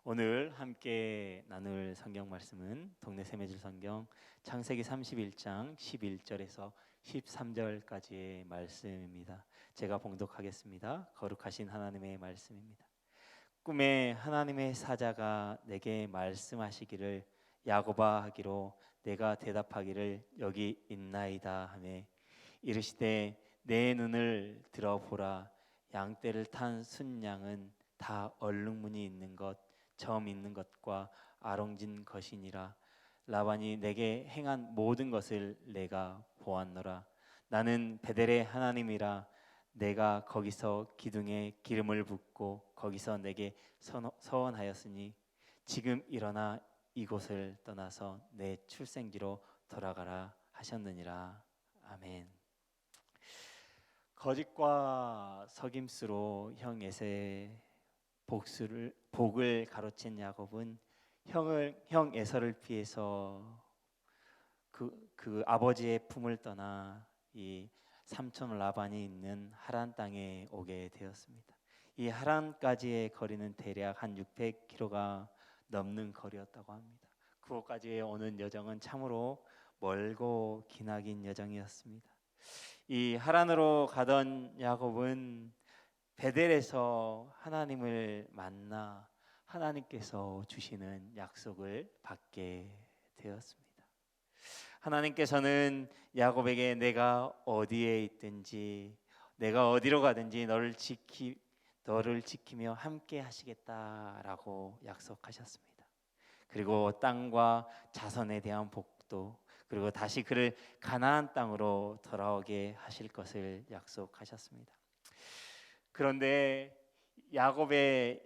오늘 함께 나눌 성경 말씀은 동네 세메질 성경 창세기 31장 11절에서 13절까지의 말씀입니다. 제가 봉독하겠습니다. 거룩하신 하나님의 말씀입니다. 꿈에 하나님의 사자가 내게 말씀하시기를 야곱아 하기로 내가 대답하기를 여기 있나이다 하매 이르시되 내 눈을 들어보라 양떼를 탄 순양은 다 얼룩무늬 있는 것 점 있는 것과 아롱진 것이니라. 라반이 내게 행한 모든 것을 내가 보았노라. 나는 베델의 하나님이라. 내가 거기서 기둥에 기름을 붓고 거기서 내게 서원하였으니 지금 일어나 이곳을 떠나서 내 출생지로 돌아가라 하셨느니라. 아멘. 거짓과 속임수로 형 에서의 복을 가로챈 야곱은 형 에서를 피해서 그 아버지의 품을 떠나 이 삼촌 라반이 있는 하란 땅에 오게 되었습니다. 이 하란까지의 거리는 대략 한 600km가 넘는 거리였다고 합니다. 그곳까지 오는 여정은 참으로 멀고 기나긴 여정이었습니다. 이 하란으로 가던 야곱은 베델에서 하나님을 만나 하나님께서 주시는 약속을 받게 되었습니다. 하나님께서는 야곱에게 내가 어디에 있든지 내가 어디로 가든지 너를 지키며 함께 하시겠다라고 약속하셨습니다. 그리고 땅과 자손에 대한 복도 그리고 다시 그를 가나안 땅으로 돌아오게 하실 것을 약속하셨습니다. 그런데 야곱의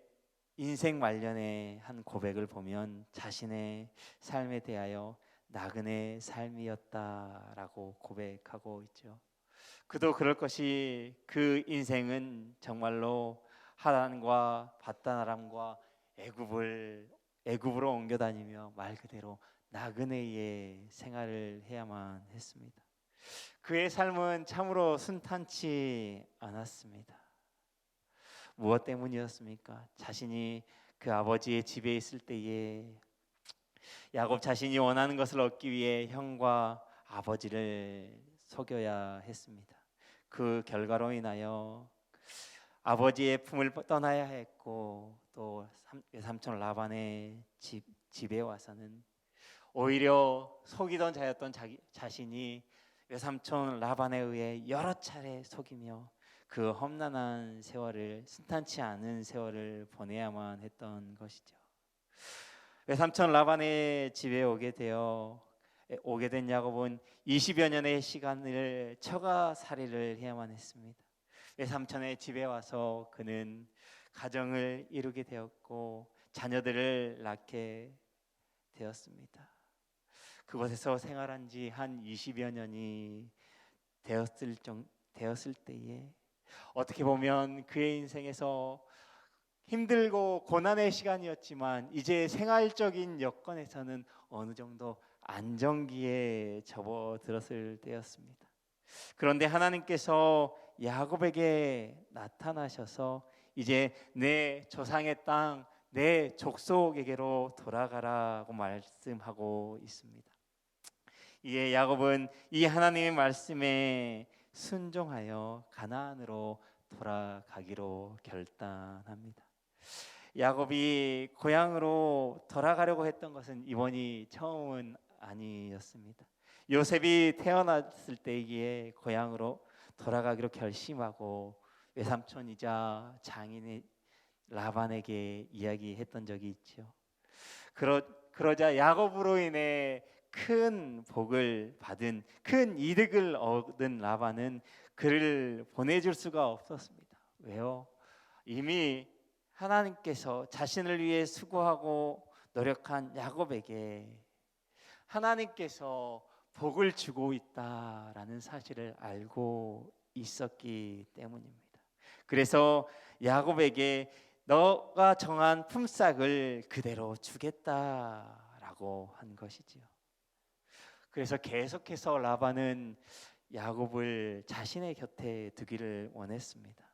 인생 말년의 한 고백을 보면 자신의 삶에 대하여 나그네 삶이었다라고 고백하고 있죠. 그도 그럴 것이 그 인생은 정말로 하란과 밧단아람과 애굽으로 옮겨 다니며 말 그대로 나그네의 생활을 해야만 했습니다. 그의 삶은 참으로 순탄치 않았습니다. 무엇 때문이었습니까? 자신이 그 아버지의 집에 있을 때에 야곱 자신이 원하는 것을 얻기 위해 형과 아버지를 속여야 했습니다. 그 결과로 인하여 아버지의 품을 떠나야 했고 또 외삼촌 라반의 집에 와서는 오히려 속이던 자였던 자신이 외삼촌 라반에 의해 여러 차례 속이며 그 험난한 세월을 순탄치 않은 세월을 보내야만 했던 것이죠. 외삼촌 라반의 집에 오게 된 야곱은 20여 년의 시간을 처가살이를 해야만 했습니다. 외삼촌의 집에 와서 그는 가정을 이루게 되었고 자녀들을 낳게 되었습니다. 그곳에서 생활한 지 한 20여 년이 되었을 때에 어떻게 보면 그의 인생에서 힘들고 고난의 시간이었지만 이제 생활적인 여건에서는 어느 정도 안정기에 접어들었을 때였습니다. 그런데 하나님께서 야곱에게 나타나셔서 이제 내 조상의 땅, 내 족속에게로 돌아가라고 말씀하고 있습니다. 이에 야곱은 이 하나님의 말씀에 순종하여 가나안으로 돌아가기로 결단합니다. 야곱이 고향으로 돌아가려고 했던 것은 이번이 처음은 아니었습니다. 요셉이 태어났을 때에 고향으로 돌아가기로 결심하고 외삼촌이자 장인의 라반에게 이야기했던 적이 있죠. 그러자 야곱으로 인해 큰 복을 받은 큰 이득을 얻은 라반은 그를 보내줄 수가 없었습니다. 왜요? 이미 하나님께서 자신을 위해 수고하고 노력한 야곱에게 하나님께서 복을 주고 있다라는 사실을 알고 있었기 때문입니다. 그래서 야곱에게 너가 정한 품삯을 그대로 주겠다라고 한 것이지요. 그래서 계속해서 라반은 야곱을 자신의 곁에 두기를 원했습니다.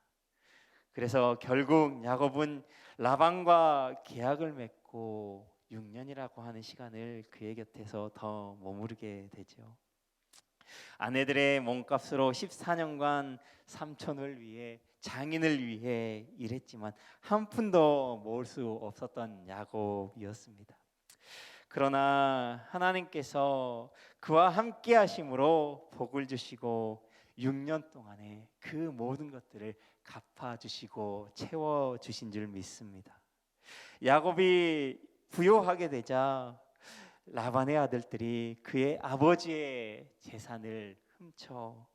그래서 결국 야곱은 라반과 계약을 맺고 6년이라고 하는 시간을 그의 곁에서 더 머무르게 되죠. 아내들의 몸값으로 14년간 삼촌을 위해, 장인을 위해 일했지만 한 푼도 모을 수 없었던 야곱이었습니다. 그러나 하나님께서 그와 함께 하심으로 복을 주시고 6년 동안에 그 모든 것들을 갚아 주시고 채워 주신 줄 믿습니다. 야곱이 부요하게 되자 라반의 아들들이 그의 아버지의 재산을 훔쳐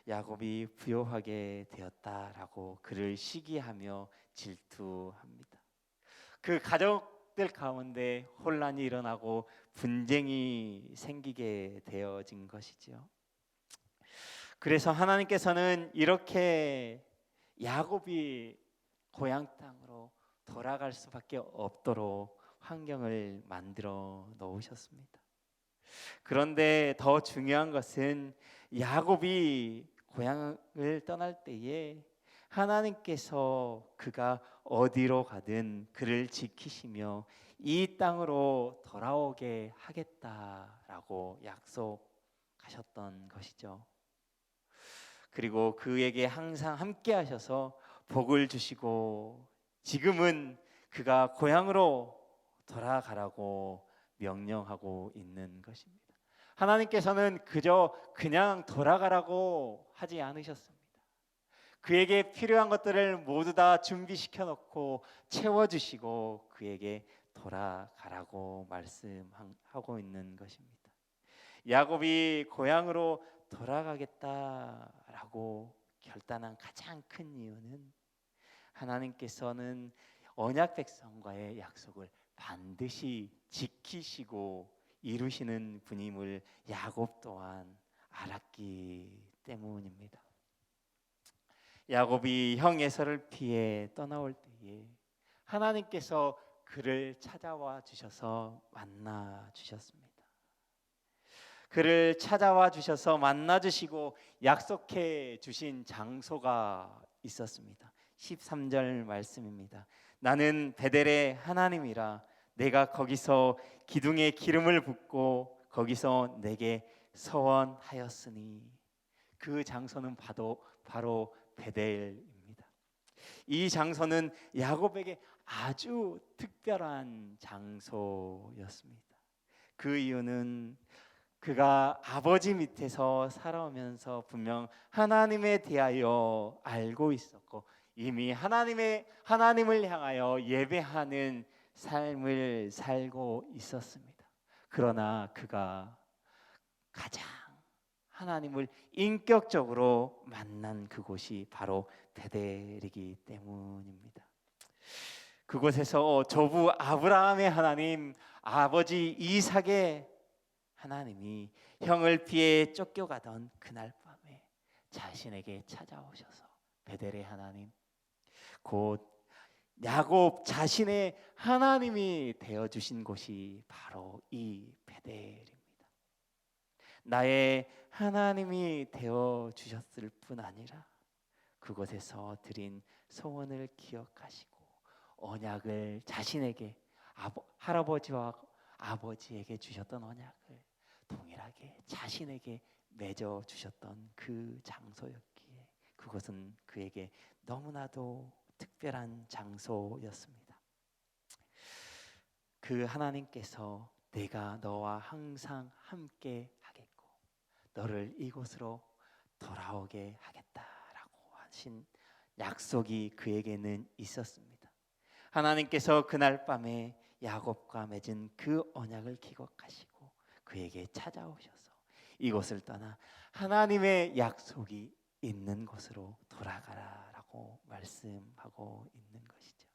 야곱이 부요하게 되었다라고 그를 시기하며 질투합니다. 그 가족들 가운데 혼란이 일어나고 분쟁이 생기게 되어진 것이지요. 그래서 하나님께서는 이렇게 야곱이 고향 땅으로 돌아갈 수밖에 없도록 환경을 만들어 놓으셨습니다. 그런데 더 중요한 것은 야곱이 고향을 떠날 때에 하나님께서 그가 어디로 가든 그를 지키시며 이 땅으로 돌아오게 하겠다라고 약속하셨던 것이죠. 그리고 그에게 항상 함께 하셔서 복을 주시고 지금은 그가 고향으로 돌아가라고 명령하고 있는 것입니다. 하나님께서는 그냥 돌아가라고 하지 않으셨습니다. 그에게 필요한 것들을 모두 다 준비시켜 놓고 채워주시고 그에게 돌아가라고 말씀하고 있는 것입니다. 야곱이 고향으로 돌아가겠다라고 결단한 가장 큰 이유는 하나님께서는 언약 백성과의 약속을 반드시 지키시고 이루시는 분임을 야곱 또한 알았기 때문입니다. 야곱이 형 에서를 피해 떠나올 때에 하나님께서 그를 찾아와 주셔서 만나 주셨습니다. 그를 찾아와 주셔서 만나 주시고 약속해 주신 장소가 있었습니다. 13절 말씀입니다. 나는 베델의 하나님이라 내가 거기서 기둥에 기름을 붓고 거기서 내게 서원하였으니 그 장소는 바로 베델입니다. 이 장소는 야곱에게 아주 특별한 장소였습니다. 그 이유는 그가 아버지 밑에서 살아오면서 분명 하나님에 대하여 알고 있었고 이미 하나님을 향하여 예배하는 삶을 살고 있었습니다. 그러나 그가 가장 하나님을 인격적으로 만난 그곳이 바로 베델이기 때문입니다. 그곳에서 조부 아브라함의 하나님, 아버지 이삭의 하나님이 형을 피해 쫓겨가던 그날 밤에 자신에게 찾아오셔서 베델의 하나님, 곧 야곱 자신의 하나님이 되어주신 곳이 바로 이 베델입니다. 나의 하나님이 되어주셨을 뿐 아니라 그곳에서 드린 소원을 기억하시고 언약을 자신에게 할아버지와 아버지에게 주셨던 언약을 동일하게 자신에게 맺어 주셨던 그 장소였기에 그것은 그에게 너무나도 특별한 장소였습니다. 그 하나님께서 내가 너와 항상 함께 하겠고 너를 이곳으로 돌아오게 하겠다라고 하신 약속이 그에게는 있었습니다. 하나님께서 그날 밤에 야곱과 맺은 그 언약을 기억하시고 그에게 찾아오셔서 이곳을 떠나 하나님의 약속이 있는 곳으로 돌아가라라고 말씀하고 있는 것이죠.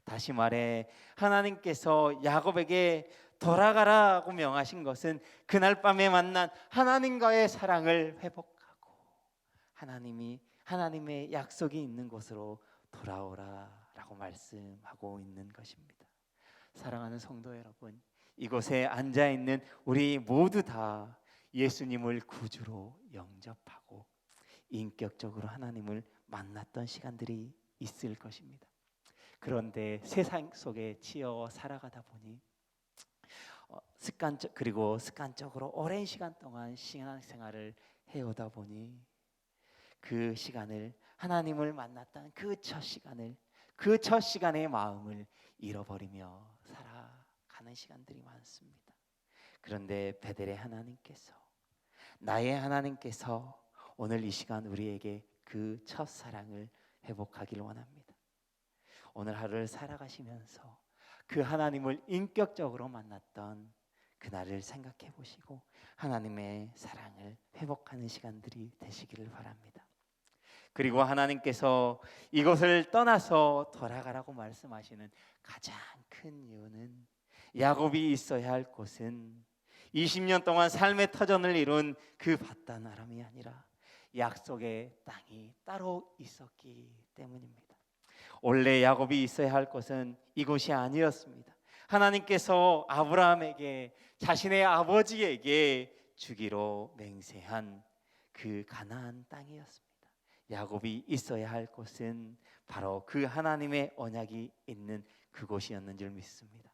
다시 말해 하나님께서 야곱에게 돌아가라고 명하신 것은 그날 밤에 만난 하나님과의 사랑을 회복하고 하나님의 약속이 있는 곳으로 돌아오라라고 말씀하고 있는 것입니다. 사랑하는 성도 여러분, 이곳에 앉아 있는 우리 모두 다 예수님을 구주로 영접하고 인격적으로 하나님을 만났던 시간들이 있을 것입니다. 그런데 세상 속에 치여 살아가다 보니 습관적으로 오랜 시간 동안 신앙생활을 해오다 보니 그 시간을 하나님을 만났던 그 첫 시간의 마음을 잃어버리며 살아가는 시간들이 많습니다. 그런데 베델의 하나님께서, 나의 하나님께서 오늘 이 시간 우리에게 그 첫사랑을 회복하기를 원합니다. 오늘 하루를 살아가시면서 그 하나님을 인격적으로 만났던 그날을 생각해 보시고 하나님의 사랑을 회복하는 시간들이 되시기를 바랍니다. 그리고 하나님께서 이곳을 떠나서 돌아가라고 말씀하시는 가장 큰 이유는, 야곱이 있어야 할 곳은 20년 동안 삶의 터전을 이룬 그 바단 아람이 아니라 약속의 땅이 따로 있었기 때문입니다. 원래 야곱이 있어야 할 곳은 이곳이 아니었습니다. 하나님께서 아브라함에게, 자신의 아버지에게 주기로 맹세한 그 가나안 땅이었습니다. 야곱이 있어야 할 곳은 바로 그 하나님의 언약이 있는 그곳이었는 줄 믿습니다.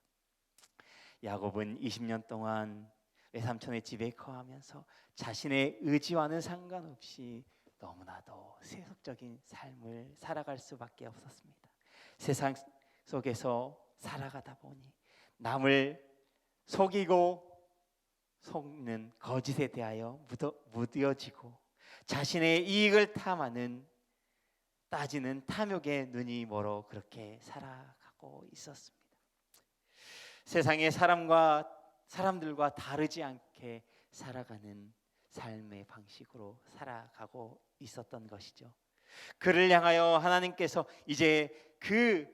야곱은 20년 동안 외삼촌의 집에 거하면서 자신의 의지와는 상관없이 너무나도 세속적인 삶을 살아갈 수밖에 없었습니다. 세상 속에서 살아가다 보니 남을 속이고 속는 거짓에 대하여 무뎌지고 자신의 이익을 따지는 탐욕에 눈이 멀어 그렇게 살아가고 있었습니다. 세상의 사람들과 다르지 않게 살아가는 삶의 방식으로 살아가고 있었던 것이죠. 그를 향하여 하나님께서 이제 그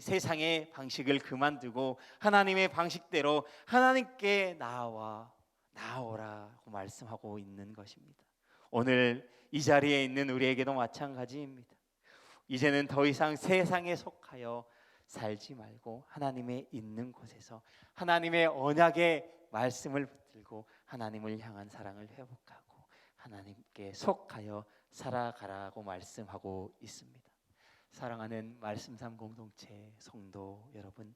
세상의 방식을 그만두고 하나님의 방식대로 하나님께 나아오라고 말씀하고 있는 것입니다. 오늘 이 자리에 있는 우리에게도 마찬가지입니다. 이제는 더 이상 세상에 속하여 살지 말고 하나님의 있는 곳에서 하나님의 언약의 말씀을 붙들고 하나님을 향한 사랑을 회복하고 하나님께 속하여 살아가라고 말씀하고 있습니다. 사랑하는 말씀삼 공동체 성도 여러분,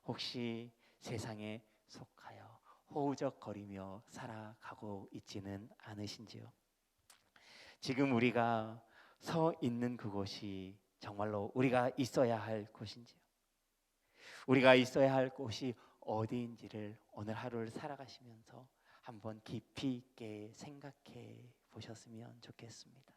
혹시 세상에 속하여 허우적거리며 살아가고 있지는 않으신지요? 지금 우리가 서 있는 그곳이 정말로 우리가 있어야 할 곳인지요? 우리가 있어야 할 곳이 어디인지를 오늘 하루를 살아가시면서 한번 깊이 있게 생각해 보셨으면 좋겠습니다.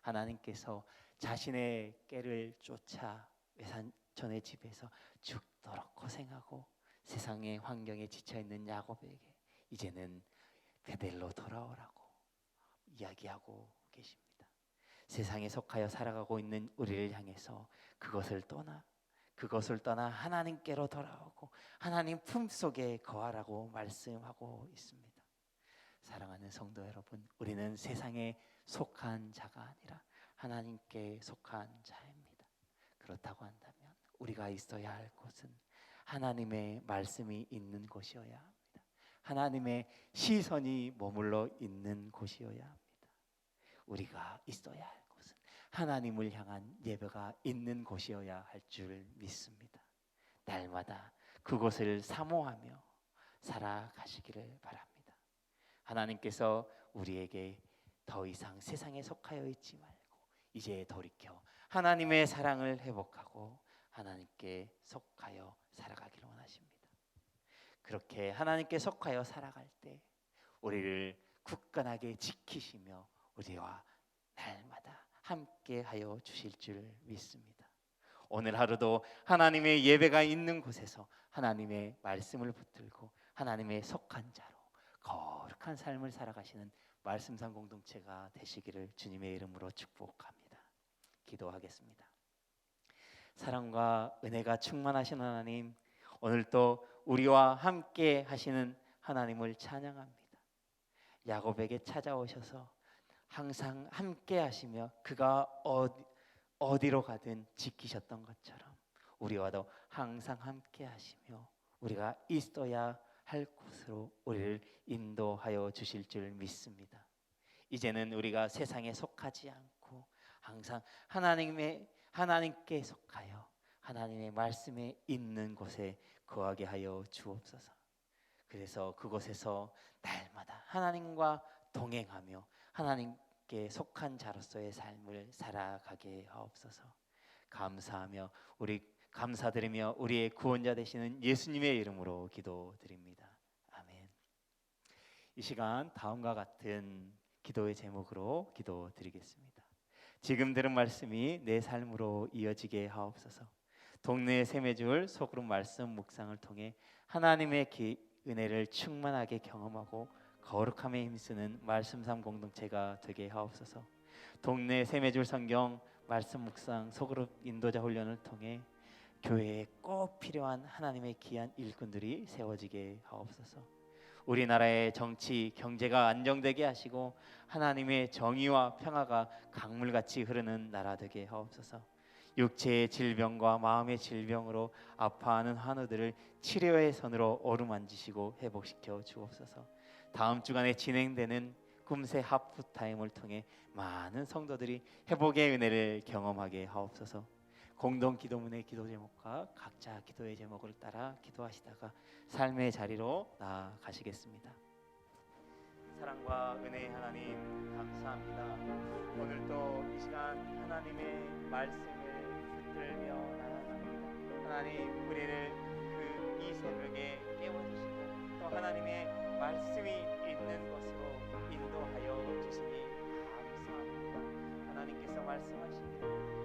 하나님께서 자신의 꾀를 쫓아 외삼촌의 집에서 죽도록 고생하고 세상의 환경에 지쳐있는 야곱에게 이제는 베델로 돌아오라고 이야기하고 계십니다. 세상에 속하여 살아가고 있는 우리를 향해서 그것을 떠나 하나님께로 돌아오고 하나님 품속에 거하라고 말씀하고 있습니다. 사랑하는 성도 여러분, 우리는 세상에 속한 자가 아니라 하나님께 속한 자입니다. 그렇다고 한다면 우리가 있어야 할 곳은 하나님의 말씀이 있는 곳이어야 합니다. 하나님의 시선이 머물러 있는 곳이어야 합니다. 우리가 있어야 할 곳은 하나님을 향한 예배가 있는 곳이어야 할 줄 믿습니다. 날마다 그곳을 사모하며 살아가시기를 바랍니다. 하나님께서 우리에게 더 이상 세상에 속하여 있지 말고 이제 돌이켜 하나님의 사랑을 회복하고 하나님께 속하여 살아가기를 원하십니다. 그렇게 하나님께 속하여 살아갈 때 우리를 굳건하게 지키시며 우리와 날마다 함께하여 주실 줄 믿습니다. 오늘 하루도 하나님의 예배가 있는 곳에서 하나님의 말씀을 붙들고 하나님의 속한 자로 거룩한 삶을 살아가시는 말씀상 공동체가 되시기를 주님의 이름으로 축복합니다. 기도하겠습니다. 사랑과 은혜가 충만하신 하나님, 오늘도 우리와 함께 하시는 하나님을 찬양합니다. 야곱에게 찾아오셔서 항상 함께 하시며 그가 어디로 가든 지키셨던 것처럼 우리와도 항상 함께 하시며 우리가 있어야 할 곳으로 우리를 인도하여 주실 줄 믿습니다. 이제는 우리가 세상에 속하지 않고 항상 하나님의 하나님께 속하여 하나님의 말씀에 있는 곳에 거하게 하여 주옵소서. 그래서 그곳에서 날마다 하나님과 동행하며 하나님께 속한 자로서의 삶을 살아가게 하옵소서. 감사하며 감사드리며 우리의 구원자 되시는 예수님의 이름으로 기도드립니다. 아멘. 이 시간 다음과 같은 기도의 제목으로 기도드리겠습니다. 지금 들은 말씀이 내 삶으로 이어지게 하옵소서. 동네의 샘매줄 소그룹 말씀 묵상을 통해 하나님의 은혜를 충만하게 경험하고 거룩함에 힘쓰는 말씀 삶 공동체가 되게 하옵소서. 동네 샘매줄 성경 말씀 묵상 소그룹 인도자 훈련을 통해 교회에 꼭 필요한 하나님의 귀한 일꾼들이 세워지게 하옵소서. 우리나라의 정치, 경제가 안정되게 하시고 하나님의 정의와 평화가 강물같이 흐르는 나라 되게 하옵소서. 육체의 질병과 마음의 질병으로 아파하는 환우들을 치료의 선으로 어루만지시고 회복시켜 주옵소서. 다음 주간에 진행되는 꿈새 하프타임을 통해 많은 성도들이 회복의 은혜를 경험하게 하옵소서. 공동 기도문의 기도 제목과 각자 기도의 제목을 따라 기도하시다가 삶의 자리로 나아가시겠습니다. 사랑과 은혜의 하나님 감사합니다. 오늘도 이 시간 하나님의 말씀을 붙들며 나아갑니다. 하나님 우리를 이 새벽에 깨워주시고 또 하나님의 말씀이 있는 곳으로 인도하여 주시니 감사합니다. 하나님께서 말씀하시기를